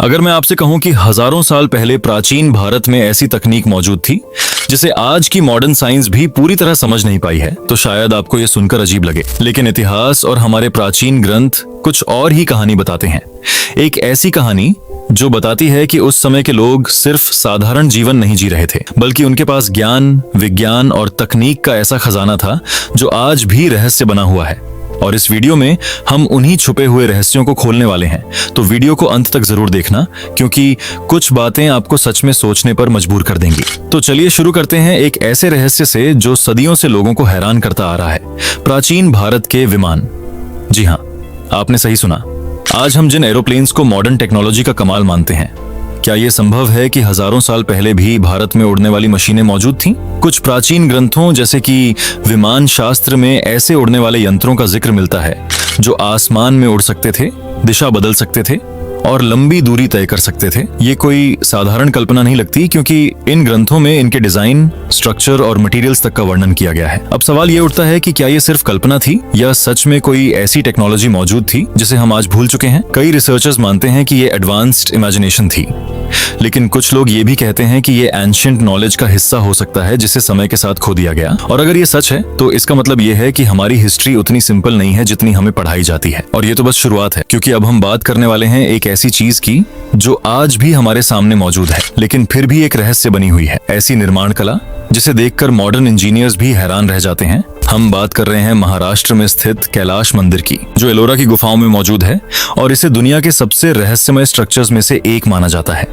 अगर मैं आपसे कहूं कि हजारों साल पहले प्राचीन भारत में ऐसी तकनीक मौजूद थी जिसे आज की मॉडर्न साइंस भी पूरी तरह समझ नहीं पाई है, तो शायद आपको यह सुनकर अजीब लगे। लेकिन इतिहास और हमारे प्राचीन ग्रंथ कुछ और ही कहानी बताते हैं। एक ऐसी कहानी जो बताती है कि उस समय के लोग सिर्फ साधारण जीवन नहीं जी रहे थे, बल्कि उनके पास ज्ञान, विज्ञान और तकनीक का ऐसा खजाना था जो आज भी रहस्य बना हुआ है। और इस वीडियो में हम उन्हीं छुपे हुए रहस्यों को खोलने वाले हैं। तो वीडियो को अंत तक जरूर देखना, क्योंकि कुछ बातें आपको सच में सोचने पर मजबूर कर देंगी। तो चलिए शुरू करते हैं एक ऐसे रहस्य से जो सदियों से लोगों को हैरान करता आ रहा है, प्राचीन भारत के विमान। जी हाँ, आपने सही सुना। आज हम जिन एरोप्लेन्स को मॉडर्न टेक्नोलॉजी का कमाल मानते हैं, क्या यह संभव है कि हजारों साल पहले भी भारत में उड़ने वाली मशीनें मौजूद थीं? कुछ प्राचीन ग्रंथों जैसे कि विमान शास्त्र में ऐसे उड़ने वाले यंत्रों का जिक्र मिलता है जो आसमान में उड़ सकते थे, दिशा बदल सकते थे और लंबी दूरी तय कर सकते थे। ये कोई साधारण कल्पना नहीं लगती, क्योंकि इन ग्रंथों में इनके डिजाइन, स्ट्रक्चर और मटेरियल्स तक का वर्णन किया गया है। अब सवाल ये उठता है कि क्या ये सिर्फ कल्पना थी या सच में कोई ऐसी टेक्नोलॉजी मौजूद थी जिसे हम आज भूल चुके हैं? कई रिसर्चर्स मानते हैं कि ये एडवांस्ड इमेजिनेशन थी, लेकिन कुछ लोग ये भी कहते हैं कि ये एंशिएंट नॉलेज का हिस्सा हो सकता है जिसे समय के साथ खो दिया गया। और अगर ये सच है तो इसका मतलब ये है कि हमारी हिस्ट्री उतनी सिंपल नहीं है जितनी हमें पढ़ाई जाती है। और ये तो बस शुरुआत है, क्योंकि अब हम बात करने वाले हैं एक ऐसी चीज की जो आज भी हमारे सामने मौजूद है, लेकिन फिर भी एक रहस्य बनी हुई है। ऐसी निर्माण कला जिसे देखकर मॉडर्न इंजीनियर्स भी हैरान रह जाते हैं। हम बात कर रहे हैं महाराष्ट्र में स्थित कैलाश मंदिर की, जो एलोरा की गुफाओं में मौजूद है, और इसे दुनिया के सबसे रहस्यमय स्ट्रक्चर्स में से एक माना जाता है।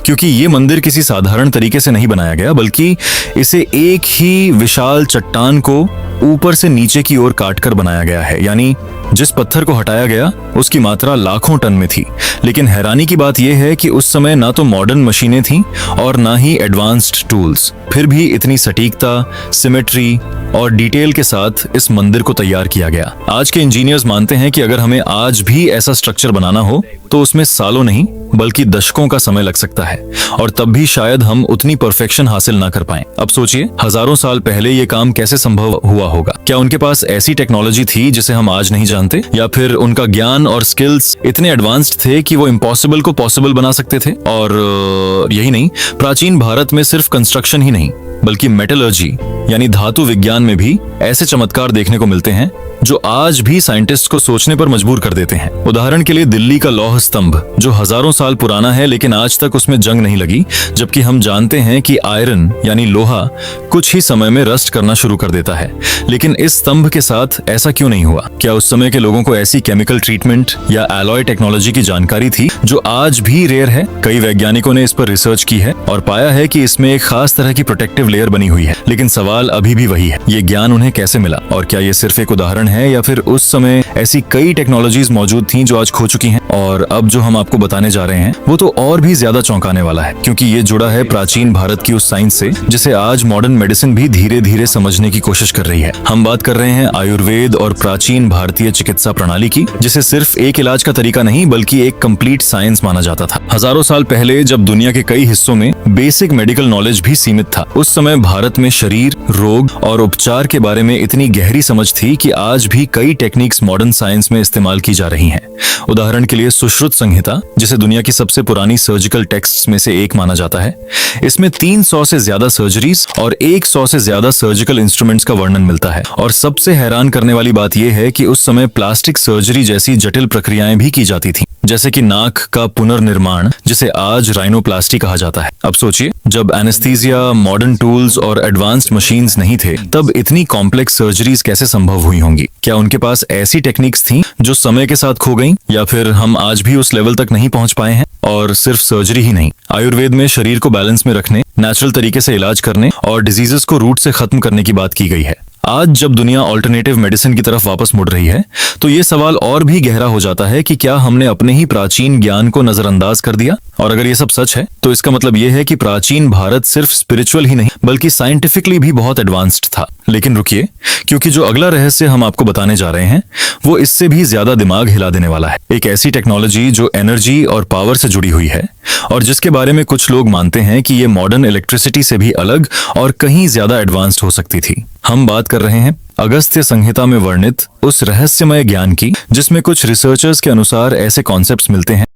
क्योंकि ये मंदिर किसी साधारण तरीके से नहीं बनाया गया, बल्कि इसे एक ही विशाल चट्टान को ऊपर से नीचे की ओर काटकर बनाया गया है। यानी जिस पत्थर को हटाया गया उसकी मात्रा लाखों टन में थी। लेकिन हैरानी की बात यह है कि उस समय ना तो मॉडर्न मशीनें थीं और ना ही एडवांस्ड टूल्स, फिर भी इतनी सटीकता, सिमेट्री और डिटेल के साथ इस मंदिर को तैयार किया गया। आज के इंजीनियर्स मानते हैं कि अगर हमें आज भी ऐसा स्ट्रक्चर बनाना हो तो उसमें सालों नहीं बल्कि दशकों का समय लग सकता है, और तब भी शायद हम उतनी परफेक्शन हासिल ना कर पाएं। अब सोचिए, हजारों साल पहले ये काम कैसे संभव हुआ होगा? क्या उनके पास ऐसी टेक्नोलॉजी थी जिसे हम आज नहीं जानते, या फिर उनका ज्ञान और स्किल्स इतने एडवांस्ड थे कि वो इम्पॉसिबल को पॉसिबल बना सकते थे? और यही नहीं, प्राचीन भारत में सिर्फ कंस्ट्रक्शन ही नहीं बल्कि मेटलर्जी यानी धातु विज्ञान में भी ऐसे चमत्कार देखने को मिलते हैं जो आज भी साइंटिस्ट को सोचने पर मजबूर कर देते हैं। उदाहरण के लिए दिल्ली का लौह स्तंभ, जो हजारों साल पुराना है लेकिन आज तक उसमें जंग नहीं लगी, जबकि हम जानते हैं कि आयरन यानी लोहा कुछ ही समय में रस्ट करना शुरू कर देता है। लेकिन इस स्तंभ के साथ ऐसा क्यों नहीं हुआ? क्या उस समय के लोगों को ऐसी केमिकल ट्रीटमेंट या एलॉय टेक्नोलॉजी की जानकारी थी जो आज भी रेयर है? कई वैज्ञानिकों ने इस पर रिसर्च की है और पाया है कि इसमें एक खास तरह की प्रोटेक्टिव लेयर बनी हुई है। लेकिन सवाल अभी भी वही है, ये ज्ञान उन्हें कैसे मिला? और क्या ये सिर्फ एक उदाहरण है, या फिर उस समय ऐसी कई टेक्नोलॉजीज मौजूद थीं जो आज खो चुकी हैं? और अब जो हम आपको बताने जा रहे हैं वो तो और भी ज्यादा चौंकाने वाला है, क्योंकि ये जुड़ा है प्राचीन भारत की उस साइंस से जिसे आज मॉडर्न मेडिसिन भी धीरे धीरे समझने की कोशिश कर रही है। हम बात कर रहे हैं आयुर्वेद और प्राचीन भारतीय चिकित्सा प्रणाली की, जिसे सिर्फ एक इलाज का तरीका नहीं बल्कि एक कंप्लीट साइंस माना जाता था। हजारों साल पहले जब दुनिया के कई हिस्सों में बेसिक मेडिकल नॉलेज भी सीमित था, उस समय भारत में शरीर, रोग और उपचार के बारे में इतनी गहरी समझ थी कि आज भी कई टेक्निक्स मॉडर्न साइंस में इस्तेमाल की जा रही हैं। उदाहरण के लिए सुश्रुत संहिता, जिसे दुनिया की सबसे पुरानी सर्जिकल टेक्स्ट्स में से एक माना जाता है, इसमें 300 से ज्यादा सर्जरीज और 100 से ज्यादा सर्जिकल इंस्ट्रूमेंट्स का वर्णन मिलता है। और सबसे हैरान करने वाली बात यह है कि उस समय प्लास्टिक सर्जरी जैसी जटिल प्रक्रियाएं भी की जाती थीं, जैसे कि नाक का पुनर्निर्माण, जिसे आज राइनोप्लास्टी कहा जाता है। अब सोचिए, जब एनेस्थीसिया, मॉडर्न टूल्स और एडवांस्ड मशीन्स नहीं थे, तब इतनी कॉम्प्लेक्स सर्जरीज कैसे संभव हुई होंगी? क्या उनके पास ऐसी टेक्निक्स थीं जो समय के साथ खो गईं, या फिर हम आज भी उस लेवल तक नहीं पहुंच पाए हैं? और सिर्फ सर्जरी ही नहीं, आयुर्वेद में शरीर को बैलेंस में रखने, नेचुरल तरीके से इलाज करने और डिजीजेस को रूट से खत्म करने की बात की गई है। आज जब दुनिया ऑल्टरनेटिव मेडिसिन की तरफ वापस मुड़ रही है, तो ये सवाल और भी गहरा हो जाता है कि क्या हमने अपने ही प्राचीन ज्ञान को नजरअंदाज कर दिया? और अगर ये सब सच है तो इसका मतलब ये है कि प्राचीन भारत सिर्फ स्पिरिचुअल ही नहीं बल्कि साइंटिफिकली भी बहुत एडवांस्ड था। लेकिन रुकिए, क्योंकि जो अगला रहस्य हम आपको बताने जा रहे हैं वो इससे भी ज्यादा दिमाग हिला देने वाला है। एक ऐसी टेक्नोलॉजी जो एनर्जी और पावर से जुड़ी हुई है और जिसके बारे में कुछ लोग मानते हैं कि ये मॉडर्न इलेक्ट्रिसिटी से भी अलग और कहीं ज्यादा एडवांस्ड हो सकती थी। हम बात कर रहे हैं अगस्त्य संहिता में वर्णित उस रहस्यमय ज्ञान की, जिसमें कुछ रिसर्चर्स के अनुसार ऐसे कॉन्सेप्ट्स मिलते हैं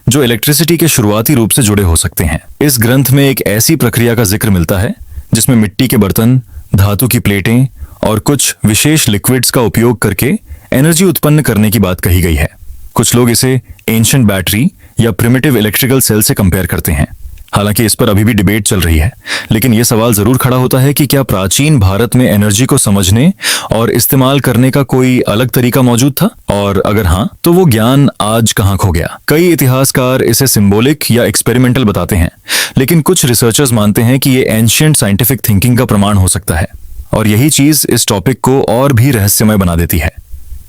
जो इलेक्ट्रिसिटी के शुरुआती रूप से जुड़े हो सकते हैं। इस ग्रंथ में एक ऐसी प्रक्रिया का जिक्र मिलता है जिसमें मिट्टी के बर्तन, धातु की प्लेटें और कुछ विशेष लिक्विड्स का उपयोग करके एनर्जी उत्पन्न करने की बात कही गई है। कुछ लोग इसे एंशिएंट बैटरी या प्रिमिटिव इलेक्ट्रिकल सेल से कंपेयर करते हैं। हालांकि इस पर अभी भी डिबेट चल रही है, लेकिन यह सवाल जरूर खड़ा होता है कि क्या प्राचीन भारत में एनर्जी को समझने और इस्तेमाल करने का कोई अलग तरीका मौजूद था, और अगर हाँ तो वो ज्ञान आज कहाँ खो गया। कई इतिहासकार इसे सिंबॉलिक या एक्सपेरिमेंटल बताते हैं, लेकिन कुछ रिसर्चर्स मानते हैं कि ये एंशिएंट साइंटिफिक थिंकिंग का प्रमाण हो सकता है, और यही चीज इस टॉपिक को और भी रहस्यमय बना देती है।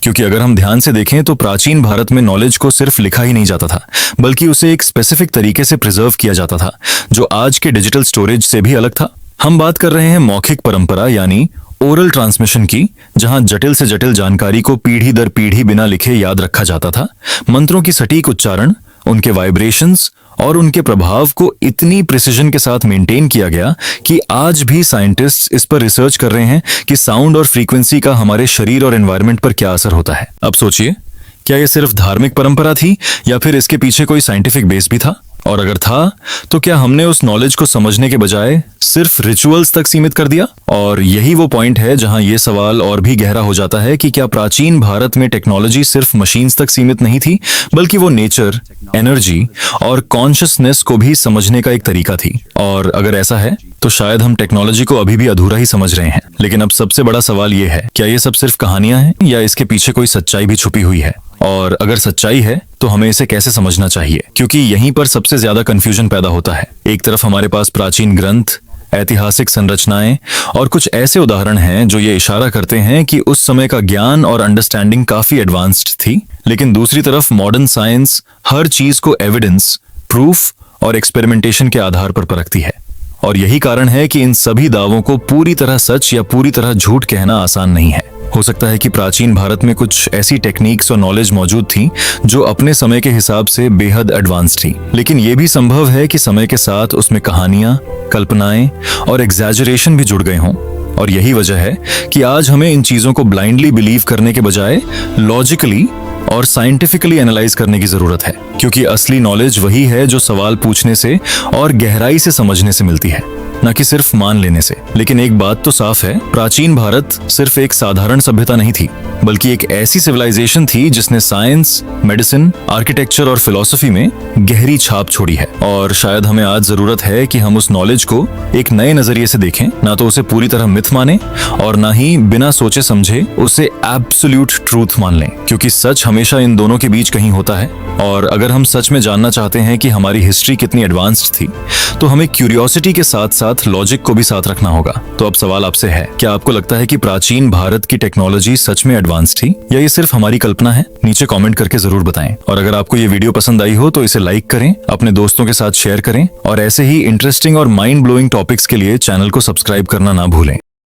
क्योंकि अगर हम ध्यान से देखें तो प्राचीन भारत में नॉलेज को सिर्फ लिखा ही नहीं जाता था, बल्कि उसे एक स्पेसिफिक तरीके से प्रिजर्व किया जाता था, जो आज के डिजिटल स्टोरेज से भी अलग था। हम बात कर रहे हैं मौखिक परंपरा यानी ओरल ट्रांसमिशन की, जहां जटिल से जटिल जानकारी को पीढ़ी दर पीढ़ी बिना लिखे याद रखा जाता था। मंत्रों की सटीक उच्चारण, उनके वाइब्रेशंस और उनके प्रभाव को इतनी प्रिसिजन के साथ मेंटेन किया गया कि आज भी साइंटिस्ट्स इस पर रिसर्च कर रहे हैं कि साउंड और फ्रीक्वेंसी का हमारे शरीर और एनवायरनमेंट पर क्या असर होता है। अब सोचिए, क्या ये सिर्फ धार्मिक परंपरा थी या फिर इसके पीछे कोई साइंटिफिक बेस भी था? और अगर था तो क्या हमने उस नॉलेज को समझने के बजाय सिर्फ रिचुअल्स तक सीमित कर दिया? और यही वो पॉइंट है जहां ये सवाल और भी गहरा हो जाता है कि क्या प्राचीन भारत में टेक्नोलॉजी सिर्फ मशीन्स तक सीमित नहीं थी, बल्कि वो नेचर, एनर्जी और कॉन्शियसनेस को भी समझने का एक तरीका थी। और अगर ऐसा है तो शायद हम टेक्नोलॉजी को अभी भी अधूरा ही समझ रहे हैं। लेकिन अब सबसे बड़ा सवाल ये है, क्या ये सब सिर्फ कहानियां हैं या इसके पीछे कोई सच्चाई भी छुपी हुई है? और अगर सच्चाई है तो हमें इसे कैसे समझना चाहिए? क्योंकि यहीं पर सबसे ज्यादा कंफ्यूजन पैदा होता है। एक तरफ हमारे पास प्राचीन ग्रंथ, ऐतिहासिक संरचनाएं और कुछ ऐसे उदाहरण हैं जो ये इशारा करते हैं कि उस समय का ज्ञान और अंडरस्टैंडिंग काफी एडवांस्ड थी, लेकिन दूसरी तरफ मॉडर्न साइंस हर चीज को एविडेंस, प्रूफ और एक्सपेरिमेंटेशन के आधार पर परखती है। और यही कारण है कि इन सभी दावों को पूरी तरह सच या पूरी तरह झूठ कहना आसान नहीं है। हो सकता है कि प्राचीन भारत में कुछ ऐसी टेक्निक्स और नॉलेज मौजूद थी जो अपने समय के हिसाब से बेहद एडवांस थी, लेकिन यह भी संभव है कि समय के साथ उसमें कहानियां, कल्पनाएं और एग्जैजरेशन भी जुड़ गए हों। और यही वजह है कि आज हमें इन चीजों को ब्लाइंडली बिलीव करने के बजाय लॉजिकली और साइंटिफिकली एनालाइज करने की जरूरत है, क्योंकि असली नॉलेज वही है जो सवाल पूछने से और गहराई से समझने से मिलती है, न कि सिर्फ मान लेने से। लेकिन एक बात तो साफ है, प्राचीन भारत सिर्फ एक साधारण सभ्यता नहीं थी, बल्कि एक ऐसी सिविलाइजेशन थी जिसने साइंस, मेडिसिन, आर्किटेक्चर और फिलॉसफी में गहरी छाप छोड़ी है। और शायद हमें आज जरूरत है कि हम उस नॉलेज को एक नए नजरिए से देखें, ना तो उसे पूरी तरह मिथ माने और ना ही बिना सोचे समझे उसे एब्सोल्यूट ट्रूथ मान लें, क्योंकि सच हमेशा इन दोनों के बीच कहीं होता है। और अगर हम सच में जानना चाहते हैं कि हमारी हिस्ट्री कितनी एडवांस्ड थी, तो हमें क्यूरियोसिटी के साथ साथ लॉजिक को भी साथ रखना होगा। तो अब सवाल आपसे है, क्या आपको लगता है कि प्राचीन भारत की टेक्नोलॉजी सच में एडवांस थी या ये सिर्फ हमारी कल्पना है? नीचे कमेंट करके जरूर बताएं। और अगर आपको ये वीडियो पसंद आई हो तो इसे लाइक करें, अपने दोस्तों के साथ शेयर करें और ऐसे ही इंटरेस्टिंग और माइंड ब्लोइंग टॉपिक्स के लिए चैनल को सब्सक्राइब करना ना भूलें।